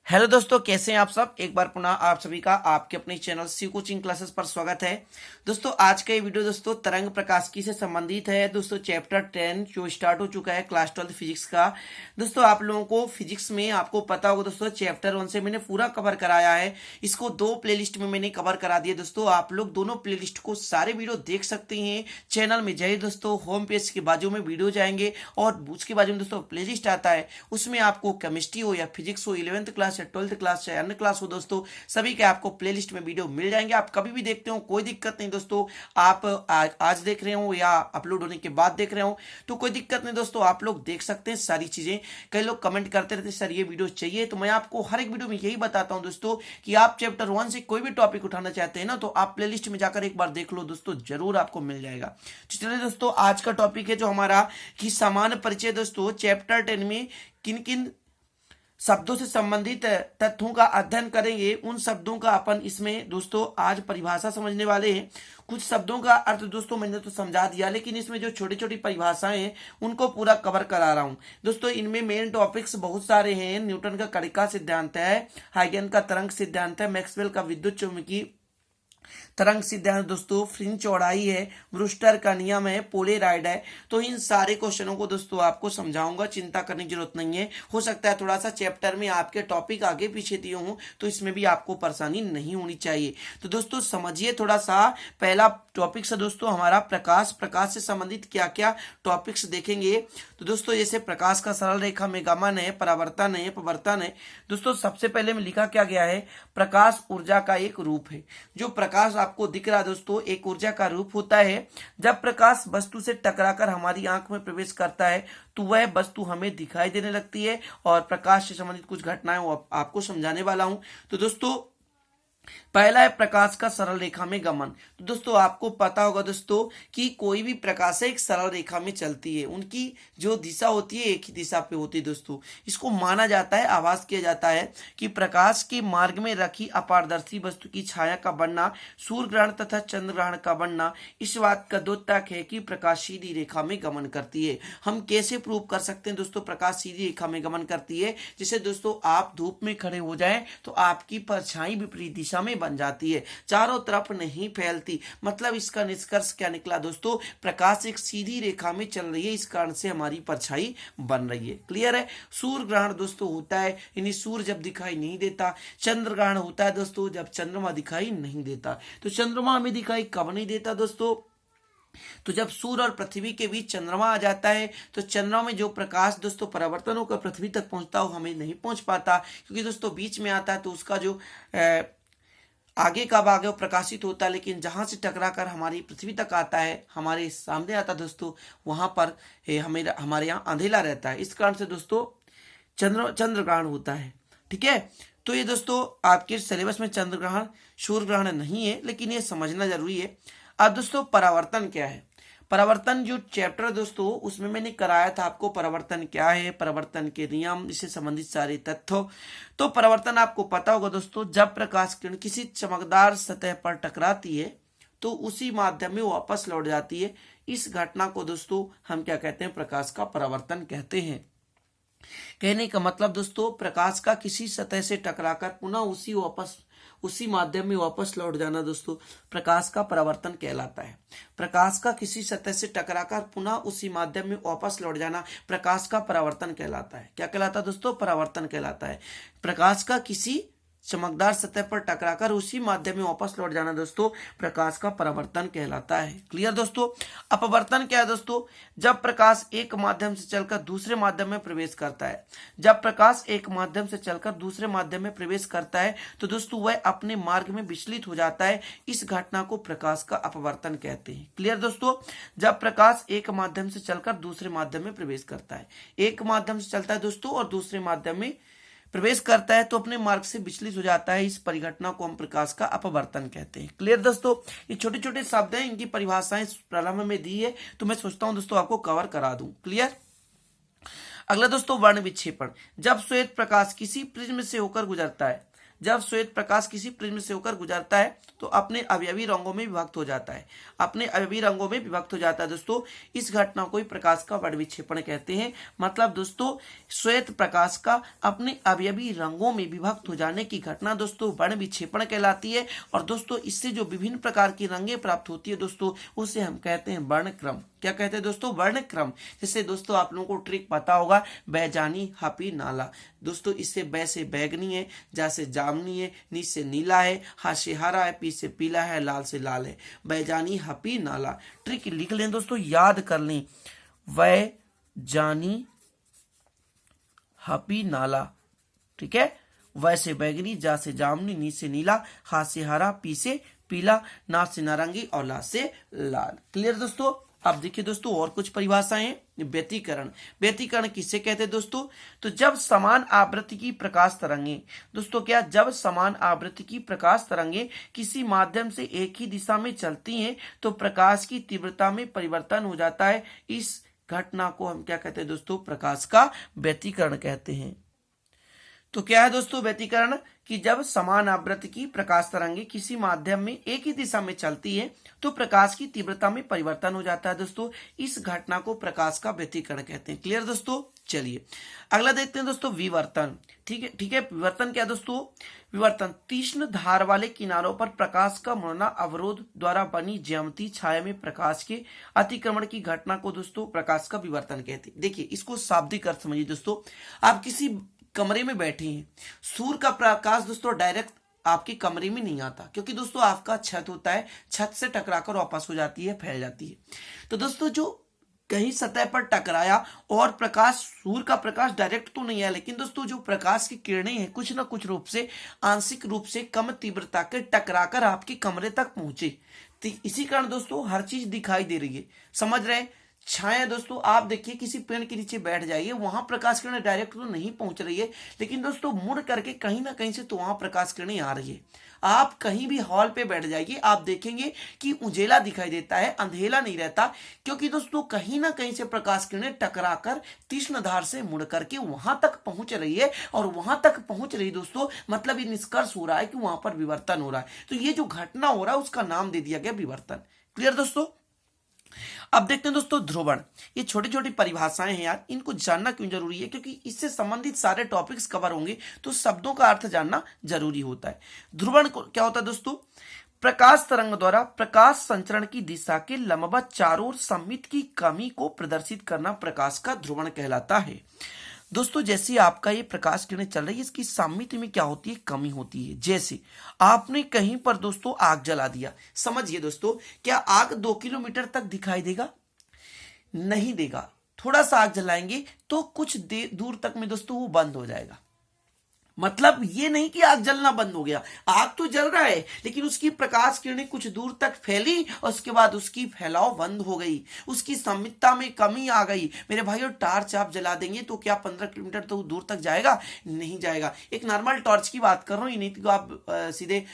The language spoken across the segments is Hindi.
हेलो दोस्तों, कैसे हैं आप सब। एक बार पुनः आप सभी का आपके अपने चैनल सी कोचिंग क्लासेस पर स्वागत है। दोस्तों आज का ये वीडियो दोस्तों तरंग प्रकाशिकी से संबंधित है। दोस्तों चैप्टर 10 जो स्टार्ट हो चुका है क्लास 12 फिजिक्स का। दोस्तों आप लोगों को फिजिक्स में आपको पता होगा दोस्तों चैप्टर 1 से मैंने पूरा कवर कराया है। इसको 2 प्लेलिस्ट में मैंने कवर करा दिया। दोस्तों आप लोग दोनों प्लेलिस्ट को सारे वीडियो देख सकते हैं। चैनल में जाइए दोस्तों, होम पेज के बाजू में वीडियो जाएंगे और उसके बाजू में दोस्तों प्लेलिस्ट आता है। उसमें आपको केमिस्ट्री हो या फिजिक्स हो, 11th क्लास या 12th क्लास या अन्य क्लास हो दोस्तों, सभी के आपको प्लेलिस्ट में वीडियो मिल जाएंगे। आप कभी भी देखते हो कोई दिक्कत नहीं दोस्तों। आप आज देख रहे हो या अपलोड होने के बाद देख रहे हो तो कोई दिक्कत नहीं दोस्तों, आप लोग देख सकते हैं सारी चीजें। कई लोग कमेंट करते रहते सर ये वीडियो चाहिए, तो मैं आपको हर एक वीडियो में यही बताता हूं दोस्तों कि आप चैप्टर 1 से कोई भी टॉपिक उठाना चाहते हैं ना, तो आप प्लेलिस्ट में जाकर एक बार देख लो दोस्तों, जरूर आपको मिल जाएगा। तो चलिए दोस्तों, आज का टॉपिक है जो हमारा कि सामान्य परिचय। दोस्तों चैप्टर 10 में किन किन शब्दों से संबंधित तथ्यों का अध्ययन करेंगे, उन शब्दों का अपन इसमें दोस्तों आज परिभाषा समझने वाले हैं। कुछ शब्दों का अर्थ दोस्तों मैंने तो समझा दिया, लेकिन इसमें जो छोटी छोटी परिभाषाएं हैं उनको पूरा कवर करा रहा हूं दोस्तों। इनमें मेन टॉपिक्स बहुत सारे हैं। न्यूटन का कणिका सिद्धांत है, हाइगन का तरंग सिद्धांत है, मैक्सवेल का विद्युत चुंबकीय तरंग सिद्धांत दोस्तों, फ्रिंज चौड़ाई है, ब्रूस्टर का नियम है, पोलेराइड है। तो इन सारे क्वेश्चनों को दोस्तों आपको समझाऊंगा, चिंता करने की जरूरत नहीं है। हो सकता है थोड़ा सा चैप्टर में आपके टॉपिक आगे पीछे दिए हूं, तो इसमें भी आपको परेशानी नहीं होनी चाहिए। तो दोस्तों समझिए थोड़ा सा। पहला टॉपिक से दोस्तों हमारा प्रकाश से संबंधित क्या क्या टॉपिक्स देखेंगे। तो दोस्तों जैसे प्रकाश का सरल रेखा में गमन है, परावर्तन है, अपवर्तन है। दोस्तों सबसे पहले में लिखा क्या गया है, प्रकाश ऊर्जा का एक रूप है। जो प्रकाश आपको दिख रहा है दोस्तों एक ऊर्जा का रूप होता है। जब प्रकाश वस्तु से टकराकर हमारी आंख में प्रवेश करता है तो वह वस्तु हमें दिखाई देने लगती है, और प्रकाश से संबंधित कुछ घटनाएं वो आपको समझाने वाला हूं। तो दोस्तों पहला है प्रकाश का सरल रेखा में गमन। तो दोस्तों आपको पता होगा दोस्तों कि कोई भी प्रकाश एक सरल रेखा में चलती है, उनकी जो दिशा होती है एक ही दिशा पे होती है दोस्तों। इसको माना जाता है, आभास किया जाता है कि प्रकाश के मार्ग में रखी अपारदर्शी वस्तु की छाया का बनना, सूर्य ग्रहण तथा चंद्र ग्रहण का बनना इस बात का द्योतक है कि प्रकाश सीधी रेखा में गमन करती है। हम कैसे प्रूव कर सकते हैं दोस्तों प्रकाश सीधी रेखा में गमन करती है। जैसे दोस्तों आप धूप में खड़े हो जाए तो आपकी परछाई विपरीत दिशा में बन जाती है, चारों तरफ नहीं फैलती। मतलब इसका निष्कर्ष क्या निकला दोस्तों, प्रकाश एक सीधी रेखा में चल रही है, इस कारण से हमारी परछाई बन रही है। क्लियर है। सूर्य ग्रहण दोस्तों होता है यानी सूर्य जब दिखाई नहीं देता। चंद्र ग्रहण होता है दोस्तों जब चंद्रमा दिखाई नहीं देता। तो चंद्रमा हमें दिखाई कब नहीं देता दोस्तों, तो जब सूर्य और पृथ्वी के बीच चंद्रमा आ जाता है। तो चंद्रमा में जो प्रकाश दोस्तों परावर्तन होकर पृथ्वी तक पहुंचता हो हमें नहीं पहुंच पाता, क्योंकि दोस्तों बीच में आता है तो उसका जो आगे का भाग है वो प्रकाशित होता है, लेकिन जहां से टकराकर हमारी पृथ्वी तक आता है, हमारे सामने आता है दोस्तों, वहां पर हमारे यहाँ अंधेला रहता है। इस कारण से दोस्तों चंद्र ग्रहण होता है। ठीक है। तो ये दोस्तों आपके सिलेबस में चंद्र ग्रहण सूर्य ग्रहण नहीं है, लेकिन ये समझना जरूरी है। अब दोस्तों परावर्तन क्या है। परावर्तन जो चैप्टर दोस्तों उसमें मैंने कराया था आपको, परावर्तन क्या है, परावर्तन के नियम, इससे संबंधित सारे तथ्य। तो परावर्तन आपको पता होगा दोस्तों, जब प्रकाश किरण किसी चमकदार सतह पर टकराती है तो उसी माध्यम में वापस लौट जाती है। इस घटना को दोस्तों हम क्या कहते हैं, प्रकाश का परावर्तन कहते हैं। कहने का मतलब दोस्तों प्रकाश का किसी सतह से टकराकर पुनः उसी माध्यम में वापस लौट जाना दोस्तों प्रकाश का परावर्तन कहलाता है। प्रकाश का किसी सतह से टकराकर पुनः उसी माध्यम में वापस लौट जाना प्रकाश का परावर्तन कहलाता है। क्या कहलाता है दोस्तों, परावर्तन कहलाता है। प्रकाश का किसी चमकदार सतह पर टकराकर उसी माध्यम में वापस लौट जाना दोस्तों प्रकाश का परावर्तन कहलाता है। क्लियर दोस्तों। अपवर्तन क्या है दोस्तों, जब प्रकाश एक माध्यम से चलकर दूसरे माध्यम में प्रवेश करता है। जब प्रकाश एक माध्यम से चलकर दूसरे माध्यम में प्रवेश करता है तो दोस्तों वह अपने मार्ग में विचलित हो जाता है। इस घटना को प्रकाश का अपवर्तन कहते हैं। क्लियर दोस्तों। जब प्रकाश एक माध्यम से चलकर दूसरे माध्यम में प्रवेश करता है, एक माध्यम से चलता है दोस्तों और दूसरे माध्यम में प्रवेश करता है तो अपने मार्ग से विचलित हो जाता है। इस परिघटना को हम प्रकाश का अपवर्तन कहते हैं। क्लियर दोस्तों। ये छोटे छोटे शब्द हैं, इनकी परिभाषाएं प्रारंभ में दी है, तो मैं सोचता हूं दोस्तों आपको कवर करा दूं। क्लियर। अगला दोस्तों वर्ण विक्षेपण। जब श्वेत प्रकाश किसी प्रिज्म से होकर गुजरता है, जब श्वेत प्रकाश किसी प्रिज्म से होकर गुजरता है तो अपने अवयवी रंगों में विभक्त हो जाता है, अपने अवयवी रंगों में विभक्त हो जाता है दोस्तों। इस घटना को प्रकाश का वर्ण विक्षेपण कहते हैं। मतलब दोस्तों श्वेत प्रकाश का अपने अवयवी रंगों में विभक्त हो जाने की घटना दोस्तों वर्ण विक्षेपण कहलाती है। और दोस्तों इससे जो विभिन्न प्रकार की रंगें प्राप्त होती है दोस्तों उसे हम कहते हैं वर्णक्रम। क्या कहते हैं दोस्तों? वर्णक्रम। जैसे दोस्तों आप लोगों को ट्रिक पता होगा, बैजानी हपी नाला। दोस्तों इससे बै से बैगनी है, जा से जामनी है, नी से नीला है, हा से हरा है, पी से पीला है, लाल से लाल है। बैजानी हपी नाला। ट्रिक लिख लें दोस्तों, याद कर लें। वै जानी हपी नाला, ठीक है। वै से बैगनी, जा से जामनी, नी से नीला, हा से हरा, पी से पीला, ना से नारंगी और ला से लाल। क्लियर दोस्तों? अब देखिए दोस्तों और कुछ परिभाषाएं। व्यतिकरण। व्यतिकरण किसे कहते हैं दोस्तों? तो जब समान आवृत्ति की प्रकाश तरंगे, दोस्तों क्या, जब समान आवृत्ति की प्रकाश तरंगे किसी माध्यम से एक ही दिशा में चलती हैं तो प्रकाश की तीव्रता में परिवर्तन हो जाता है। इस घटना को हम क्या कहते हैं दोस्तों? प्रकाश का व्यतिकरण कहते हैं। तो क्या है दोस्तों व्यतिकरण? कि जब समान आवृत्ति की प्रकाश तरंगे किसी माध्यम में एक ही दिशा में चलती है तो प्रकाश की तीव्रता में परिवर्तन हो जाता है दोस्तों। इस घटना को प्रकाश का व्यतिकरण कहते हैं। क्लियर दोस्तों? चलिए अगला देखते हैं दोस्तों, विवर्तन। ठीक है, ठीक है। विवर्तन क्या दोस्तों? विवर्तन तीक्ष्ण धार वाले किनारों पर प्रकाश का मुड़ना अवरोध द्वारा बनी ज्यामितीय छाया में प्रकाश के अतिक्रमण की घटना को दोस्तों प्रकाश का विवर्तन कहते हैं। देखिए इसको शाब्दिक अर्थ समझिए दोस्तों। आप किसी कमरे में बैठे हैं, सूर्य का प्रकाश दोस्तों डायरेक्ट आपके कमरे में नहीं आता, क्योंकि दोस्तों आपका छत होता है, छत से टकराकर वापस हो जाती है, फैल जाती है। तो दोस्तों जो कहीं सतह पर टकराया और प्रकाश, सूर्य का प्रकाश डायरेक्ट तो नहीं आया, लेकिन दोस्तों जो प्रकाश की किरणें हैं कुछ ना कुछ रूप से, आंशिक रूप से कम तीव्रता के टकराकर आपके कमरे तक पहुंचे। तो इसी कारण दोस्तों हर चीज दिखाई दे रही है। समझ रहे हैं? छाया दोस्तों आप देखिए किसी पेड़ के नीचे बैठ जाइए, वहां प्रकाश किरणें डायरेक्ट तो नहीं पहुंच रही है, लेकिन दोस्तों मुड़ करके कहीं ना कहीं से तो वहां प्रकाश किरणें आ रही है। आप कहीं भी हॉल पे बैठ जाइए, आप देखेंगे कि उजेला दिखाई देता है, अंधेला नहीं रहता, क्योंकि दोस्तों कहीं ना कहीं से प्रकाश किरणें टकराकर तीक्ष्ण धार से मुड़ करके वहां तक पहुंच रही है। और वहां तक पहुंच रही दोस्तों मतलब ये निष्कर्ष हो रहा है कि वहां पर विवर्तन हो रहा है। तो ये जो घटना हो रहा है उसका नाम दे दिया गया विवर्तन। क्लियर दोस्तों? अब देखते हैं दोस्तों ध्रुवण। ये छोटी छोटी परिभाषाएं हैं यार, इनको जानना क्यों जरूरी है? क्योंकि इससे संबंधित सारे टॉपिक्स कवर होंगे तो शब्दों का अर्थ जानना जरूरी होता है। ध्रुवण क्या होता है दोस्तों? प्रकाश तरंग द्वारा प्रकाश संचरण की दिशा के लंबवत चारों ओर सममित की कमी को प्रदर्शित करना प्रकाश का ध्रुवण कहलाता है। दोस्तों जैसे आपका ये प्रकाश किरणें चल रही है, इसकी साममिति में क्या होती है? कमी होती है। जैसे आपने कहीं पर दोस्तों आग जला दिया, समझिए दोस्तों, क्या आग 2 किलोमीटर तक दिखाई देगा? नहीं देगा। थोड़ा सा आग जलाएंगे तो कुछ दूर तक में दोस्तों वो बंद हो जाएगा। मतलब ये नहीं कि आग जलना बंद हो गया, आग तो जल रहा है, लेकिन उसकी प्रकाश किरणें कुछ दूर तक फैली और उसके बाद उसकी फैलाव बंद हो गई, उसकी संमितता में कमी आ गई। मेरे भाइयों टॉर्च आप जला देंगे तो क्या 15 किलोमीटर तो दूर तक जाएगा? नहीं जाएगा। एक नॉर्मल टॉर्च की बात कर रहा हूं, ये नहीं तो आप सीधे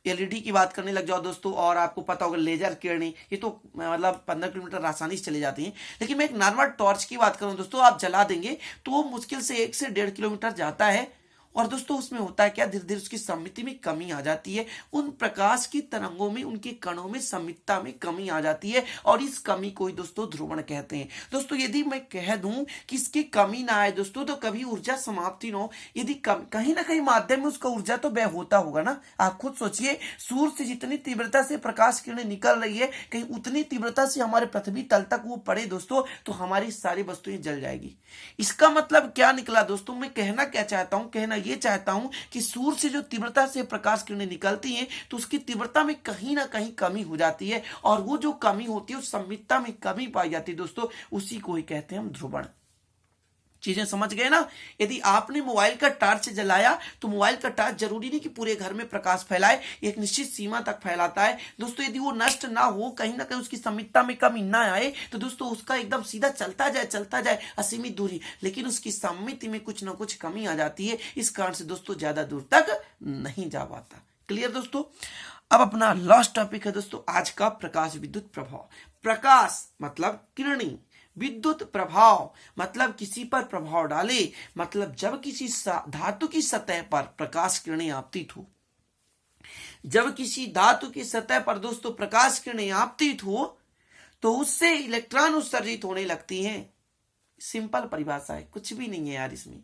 एलईडी की बात करने लग जाओ दोस्तों, और आपको पता होगा लेजर किरणें, ये तो मतलब 15 किलोमीटर आसानी से चले जाती हैं। लेकिन मैं एक नॉर्मल टॉर्च की बात करूं दोस्तों, आप जला देंगे तो वो मुश्किल से 1 से 1.5 किलोमीटर जाता है। और दोस्तों उसमें होता है क्या? धीरे धीरे उसकी सममिति में कमी आ जाती है, उन प्रकाश की तरंगों में, उनके कणों में सममितता में कमी आ जाती है, और इस कमी को ही दोस्तों ध्रुवण कहते हैं। दोस्तों यदि मैं कह दूं कि इसकी कमी ना आए दोस्तों तो कभी ऊर्जा समाप्ति ना हो, यदि कहीं ना कहीं माध्यम में उसका ऊर्जा तो व्यय होता होगा ना। आप खुद सोचिए, सूर्य से जितनी तीव्रता से प्रकाश किरणें निकल रही है, कहीं उतनी तीव्रता से हमारे पृथ्वी तल तक वो पड़े दोस्तों तो हमारी सारी वस्तुएं जल जाएगी। इसका मतलब क्या निकला दोस्तों? मैं कहना क्या चाहता हूं? कहना ये चाहता हूं कि सूर्य से जो तीव्रता से प्रकाश किरणें निकलती हैं तो उसकी तीव्रता में कहीं ना कहीं कमी हो जाती है, और वो जो कमी होती है उस सममितता में कमी पाई जाती है दोस्तों, उसी को ही कहते हैं हम ध्रुवण। चीजें समझ गए ना? यदि आपने मोबाइल का टॉर्च जलाया तो मोबाइल का टॉर्च जरूरी नहीं कि पूरे घर में प्रकाश फैलाए, एक निश्चित सीमा तक फैलाता है दोस्तों। यदि वो नष्ट ना हो, कहीं ना कहीं उसकी सममितता में कमी ना आए तो दोस्तों उसका एकदम सीधा चलता जाए असीमित दूरी, लेकिन उसकी सममिति में कुछ ना कुछ कमी आ जाती है, इस कारण से दोस्तों ज्यादा दूर तक नहीं जा पाता। क्लियर दोस्तों? अब अपना लास्ट टॉपिक है दोस्तों आज का, प्रकाश विद्युत प्रभाव। प्रकाश मतलब किरणें, विद्युत प्रभाव मतलब किसी पर प्रभाव डाले, मतलब जब किसी धातु की सतह पर प्रकाश किरणें आपतित हो, जब किसी धातु की सतह पर दोस्तों प्रकाश किरणें आपतित हो तो उससे इलेक्ट्रॉन उत्सर्जित होने लगती हैं। सिंपल परिभाषा है, कुछ भी नहीं है यार इसमें।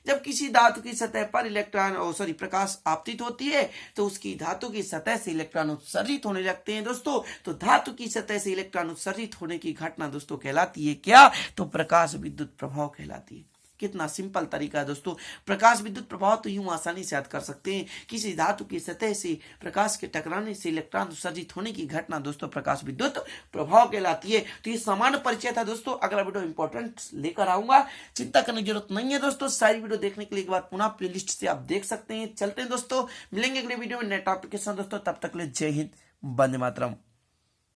जब किसी धातु की सतह पर प्रकाश आपतित होती है तो उसकी धातु की सतह से इलेक्ट्रॉन उत्सर्जित होने लगते हैं दोस्तों। तो धातु की सतह से इलेक्ट्रॉन उत्सर्जित होने की घटना दोस्तों कहलाती है क्या? तो प्रकाश विद्युत प्रभाव कहलाती है। कितना सिंपल तरीका है दोस्तों। प्रकाश विद्युत प्रभाव तो यूं आसानी से याद कर सकते हैं, किसी धातु की सतह से प्रकाश के टकराने से इलेक्ट्रॉन उत्सर्जित होने की घटना दोस्तों प्रकाश विद्युत प्रभाव कहलाती है। तो ये सामान्य परिचय था दोस्तों। अगला वीडियो इंपॉर्टेंट लेकर आऊंगा, चिंता करने की जरूरत नहीं है दोस्तों। सारी वीडियो देखने के लिए एक बार पुनः प्लेलिस्ट से आप देख सकते हैं। चलते हैं दोस्तों, मिलेंगे अगले वीडियो में नए टॉपिक के साथ दोस्तों। तब तक के लिए जय हिंद, वंदे मातरम।